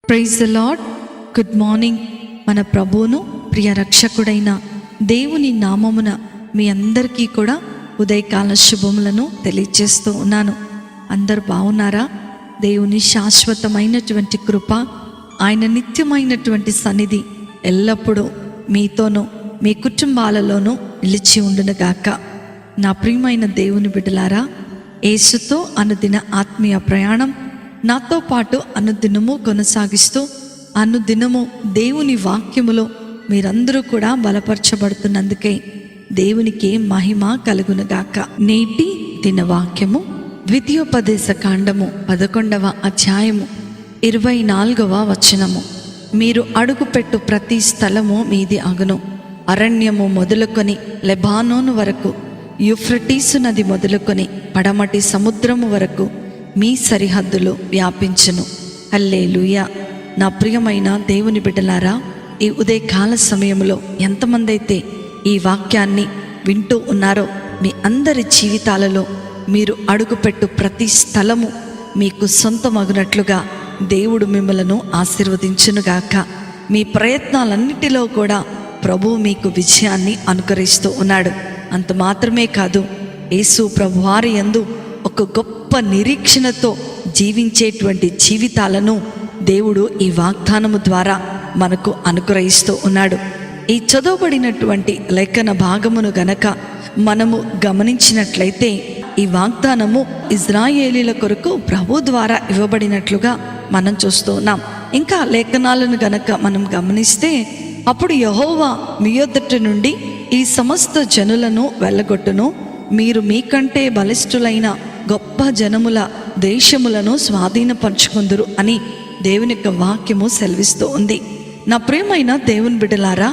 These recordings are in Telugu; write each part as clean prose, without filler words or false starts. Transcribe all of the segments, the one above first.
Praise the lord. Good morning. మన ప్రభువును ప్రియ రక్షకుడైన దేవుని నామమున మీ అందరికీ కూడా ఉదయకాల శుభములను తెలియజేస్తూ ఉన్నాను. అందరు బాగున్నారా? దేవుని శాశ్వతమైనటువంటి కృప, ఆయన నిత్యమైనటువంటి సన్నిధి ఎల్లప్పుడూ మీతోనూ మీ కుటుంబాలలోనూ నిలిచి ఉండునుగాక. నా ప్రియమైన దేవుని బిడ్డలారా, యేసుతో అనుదిన ఆత్మీయ ప్రయాణం నాతో పాటు అనుదినము కొనసాగిస్తూ అనుదినము దేవుని వాక్యములో మీరందరూ కూడా బలపరచబడుతున్నందుకే దేవునికి మహిమ కలుగునుగాక. నేటి దిన వాక్యము ద్వితీయోపదేశ కాండము 11వ అధ్యాయము 24వ వచనము. మీరు అడుగుపెట్టు ప్రతి స్థలము మీది అగును. అరణ్యము మొదలుకొని లెబానోను వరకు, యూఫ్రటీసు నది మొదలుకొని పడమటి సముద్రము వరకు మీ సరిహద్దులు వ్యాపించును. హల్లెలూయా. నా ప్రియమైన దేవుని బిడ్డలారా, ఈ ఉదయకాల సమయంలో ఎంతమంది అయితే ఈ వాక్యాన్ని వింటూ ఉన్నారో, మీ అందరి జీవితాలలో మీరు అడుగుపెట్టు ప్రతి స్థలము మీకు సొంతమగునట్లుగా దేవుడు మిమ్మలను ఆశీర్వదించునుగాక. మీ ప్రయత్నాలన్నిటిలో కూడా ప్రభువు మీకు విజయాన్ని అనుకరిస్తూ ఉన్నాడు. అంత మాత్రమే కాదు, యేసు ప్రభువారి యందు ఒక గొప్ప నిరీక్షణతో జీవించేటువంటి జీవితాలను దేవుడు ఈ వాగ్దానము ద్వారా మనకు అనుగ్రహిస్తూ ఉన్నాడు. ఈ చదవబడినటువంటి లేఖన భాగమును గనక మనము గమనించినట్లయితే, ఈ వాగ్దానము ఇజ్రాయేలీల కొరకు ప్రభు ద్వారా ఇవ్వబడినట్లుగా మనం చూస్తూ ఉన్నాం. ఇంకా లేఖనాలను గనక మనం గమనిస్తే, అప్పుడు యెహోవా మీ యొద్దట నుండి ఈ సమస్త జనులను వెళ్ళగొట్టును, మీరు మీకంటే బలిష్ఠులైన గొప్ప జనముల దేశములను స్వాధీనపరచుకుందురు అని దేవుని యొక్క వాక్యము సెలవిస్తూ ఉంది. నా ప్రియమైన దేవుని బిడ్డలారా,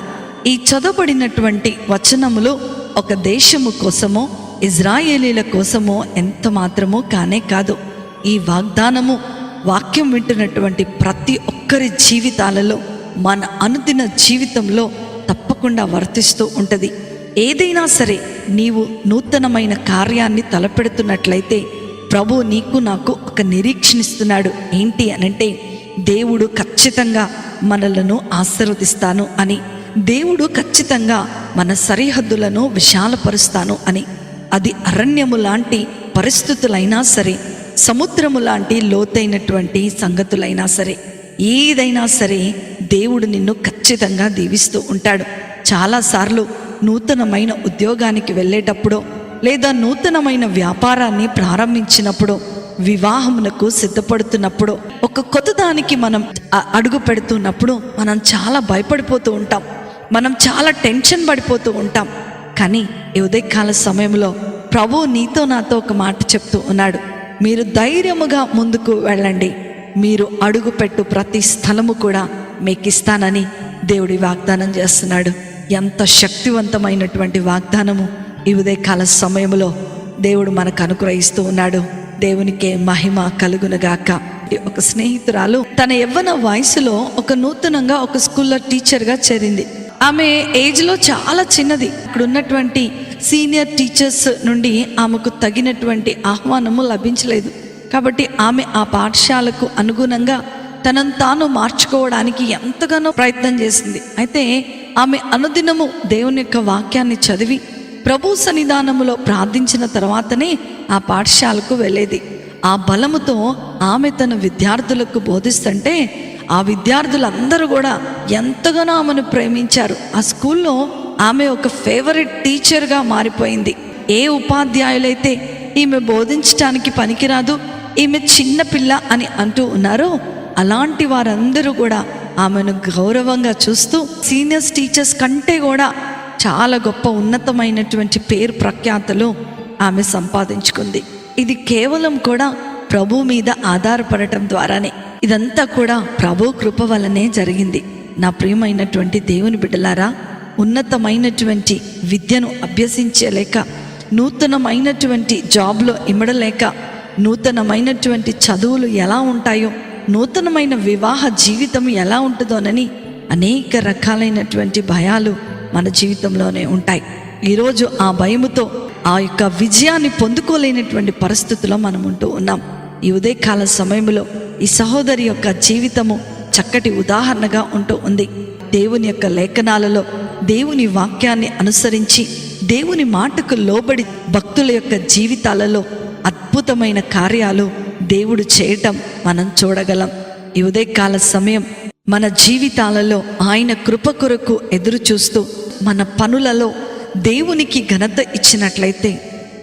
ఈ చదవబడినటువంటి వచనములు ఒక దేశము కోసమో ఇజ్రాయేలీల కోసమో ఎంత మాత్రమో కానే కాదు. ఈ వాగ్దానము వాక్యం వింటున్నటువంటి ప్రతి ఒక్కరి జీవితాలలో, మన అనుదిన జీవితంలో తప్పకుండా వర్తిస్తూ ఉంటుంది. ఏదైనా సరే నీవు నూతనమైన కార్యాన్ని తలపెడుతున్నట్లయితే ప్రభు నీకు నాకు ఒక నిరీక్షణిస్తున్నాడు. ఏంటి అనంటే, దేవుడు ఖచ్చితంగా మనలను ఆశీర్వదిస్తాను అని, దేవుడు ఖచ్చితంగా మన సరిహద్దులను విశాలపరుస్తాను అని. అది అరణ్యము లాంటి పరిస్థితులైనా సరే, సముద్రము లాంటి లోతైనటువంటి సంగతులైనా సరే, ఏదైనా సరే దేవుడు నిన్ను ఖచ్చితంగా దీవిస్తూ ఉంటాడు. చాలాసార్లు నూతనమైన ఉద్యోగానికి వెళ్ళేటప్పుడు, లేదా నూతనమైన వ్యాపారాన్ని ప్రారంభించినప్పుడు, వివాహమునకు సిద్ధపడుతున్నప్పుడు, ఒక కొత్త దానికి మనం అడుగు పెడుతున్నప్పుడు మనం చాలా భయపడిపోతూ ఉంటాం, మనం చాలా టెన్షన్ పడిపోతూ ఉంటాం. కానీ ఈ ఉదయకాల సమయంలో ప్రభు నీతో నాతో ఒక మాట చెప్తూ ఉన్నాడు. మీరు ధైర్యముగా ముందుకు వెళ్ళండి, మీరు అడుగుపెట్టు ప్రతి స్థలము కూడా మీకు ఇస్తానని దేవుడి వాగ్దానం చేస్తున్నాడు. ఎంత శక్తివంతమైనటువంటి వాగ్దానము ఈ ఉదయకాల సమయంలో దేవుడు మనకు అనుగ్రహిస్తూ ఉన్నాడు. దేవునికే మహిమ కలుగునుగాక. ఒక స్నేహితురాలు తన యవ్వన వయసులో ఒక నూతనంగా ఒక స్కూల్లో టీచర్గా చేరింది. ఆమె ఏజ్లో చాలా చిన్నది. ఇక్కడ ఉన్నటువంటి సీనియర్ టీచర్స్ నుండి ఆమెకు తగినటువంటి ఆహ్వానము లభించలేదు. కాబట్టి ఆమె ఆ పాఠశాలకు అనుగుణంగా తనను తాను మార్చుకోవడానికి ఎంతగానో ప్రయత్నం చేసింది. అయితే ఆమె అనుదినము దేవుని యొక్క వాక్యాన్ని చదివి ప్రభు సన్నిధానములో ప్రార్థించిన తర్వాతనే ఆ పాఠశాలకు వెళ్ళేది. ఆ బలముతో ఆమె తన విద్యార్థులకు బోధిస్తుంటే ఆ విద్యార్థులందరూ కూడా ఎంతగానో ఆమెను ప్రేమించారు. ఆ స్కూల్లో ఆమె ఒక ఫేవరెట్ టీచర్గా మారిపోయింది. ఏ ఉపాధ్యాయులైతే ఈమె బోధించడానికి పనికిరాదు, ఈమె చిన్నపిల్ల అని అంటూ ఉన్నారో, అలాంటి వారందరూ కూడా ఆమెను గౌరవంగా చూస్తూ సీనియర్స్ టీచర్స్ కంటే కూడా చాలా గొప్ప ఉన్నతమైనటువంటి పేరు ప్రఖ్యాతలు ఆమె సంపాదించుకుంది. ఇది కేవలం కూడా ప్రభు మీద ఆధారపడటం ద్వారానే. ఇదంతా కూడా ప్రభు కృప వలనే జరిగింది. నా ప్రియమైనటువంటి దేవుని బిడ్డలారా, ఉన్నతమైనటువంటి విద్యను అభ్యసించలేక, నూతనమైనటువంటి జాబ్లో ఇమడలేక, నూతనమైనటువంటి చదువులు ఎలా ఉంటాయో, నూతనమైన వివాహ జీవితం ఎలా ఉంటుందోనని అనేక రకాలైనటువంటి భయాలు మన జీవితంలోనే ఉంటాయి. ఈరోజు ఆ భయముతో ఆ యొక్క విజయాన్ని పొందుకోలేనటువంటి పరిస్థితుల్లో మనం ఉంటూ ఉన్నాం. ఈ ఉదయకాల సమయంలో ఈ సహోదరి యొక్క జీవితము చక్కటి ఉదాహరణగా ఉంటూ ఉంది. దేవుని యొక్క లేఖనాలలో దేవుని వాక్యాన్ని అనుసరించి దేవుని మాటకు లోబడి భక్తుల యొక్క జీవితాలలో అద్భుతమైన కార్యాలు దేవుడు చేయటం మనం చూడగలం. ఈ ఉదయకాల సమయం మన జీవితాలలో ఆయన కృప కొరకు ఎదురు చూస్తూ మన పనులలో దేవునికి ఘనత ఇచ్చినట్లయితే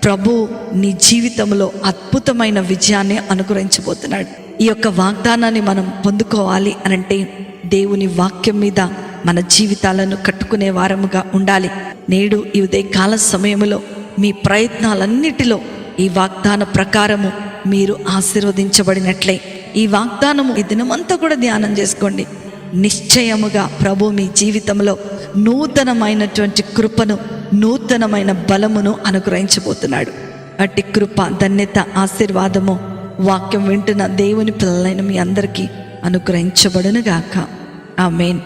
ప్రభు నీ జీవితంలో అద్భుతమైన విజయాన్ని అనుగ్రహించబోతున్నాడు. ఈ యొక్క వాగ్దానాన్ని మనం పొందుకోవాలి అనంటే దేవుని వాక్యం మీద మన జీవితాలను కట్టుకునే వారముగా ఉండాలి. నేడు ఈ ఉదయకాల సమయంలో మీ ప్రయత్నాలన్నిటిలో ఈ వాగ్దాన ప్రకారము మీరు ఆశీర్వదించబడినట్లే. ఈ వాగ్దానము ఈ దినమంతా కూడా ధ్యానం చేసుకోండి. నిశ్చయముగా ప్రభు మీ జీవితంలో నూతనమైనటువంటి కృపను, నూతనమైన బలమును అనుగ్రహించబోతున్నాడు. అట్టి కృప, ధన్యత, ఆశీర్వాదము వాక్యం వింటున్న దేవుని పిల్లలైన మీ అందరికీ అనుగ్రహించబడును గాక. ఆమేన్.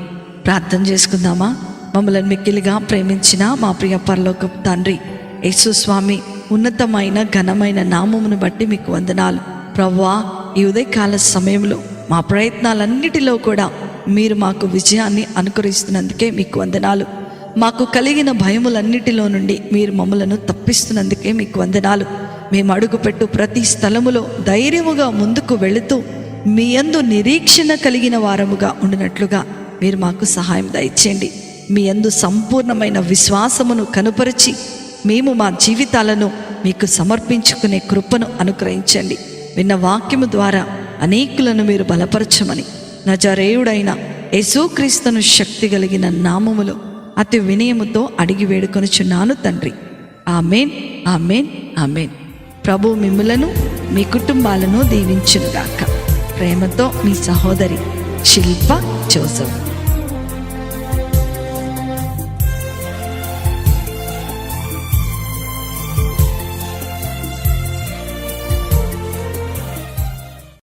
ప్రార్థన చేసుకుందామా? మమ్మల్ని మిక్కిలిగా ప్రేమించిన మా ప్రియ పరలోకపు తండ్రి యేసు స్వామి, ఉన్నతమైన ఘనమైన నామమును బట్టి మీకు వందనాలు ప్రభువా. ఈ ఉదయకాల సమయంలో మా ప్రయత్నాలన్నిటిలో కూడా మీరు మాకు విజయాన్ని అనుగ్రహిస్తున్నందుకే మీకు వందనాలు. మాకు కలిగిన భయములన్నిటిలో నుండి మీరు మమ్మలను తప్పిస్తున్నందుకే మీకు వందనాలు. మేము అడుగుపెట్టు ప్రతి స్థలములో ధైర్యముగా ముందుకు వెళుతూ మీ యందు నిరీక్షణ కలిగిన వారముగా ఉండినట్లుగా మీరు మాకు సహాయం దయచేయండి. మీ యందు సంపూర్ణమైన విశ్వాసమును కనుపరిచి మేము మా జీవితాలను మీకు సమర్పించుకునే కృపను అనుగ్రహించండి. విన్న వాక్యము ద్వారా అనేకులను మీరు బలపరచమని నజరేయుడైన యేసుక్రీస్తును శక్తి కలిగిన నామములో అతి వినయముతో అడిగి వేడుకొనుచున్నాను తండ్రి. ఆమేన్, ఆమేన్, ఆమేన్. ప్రభు మిమ్ములను మీ కుటుంబాలను దీవించునుగాక. ప్రేమతో మీ సహోదరి శిల్ప జోసెఫ్.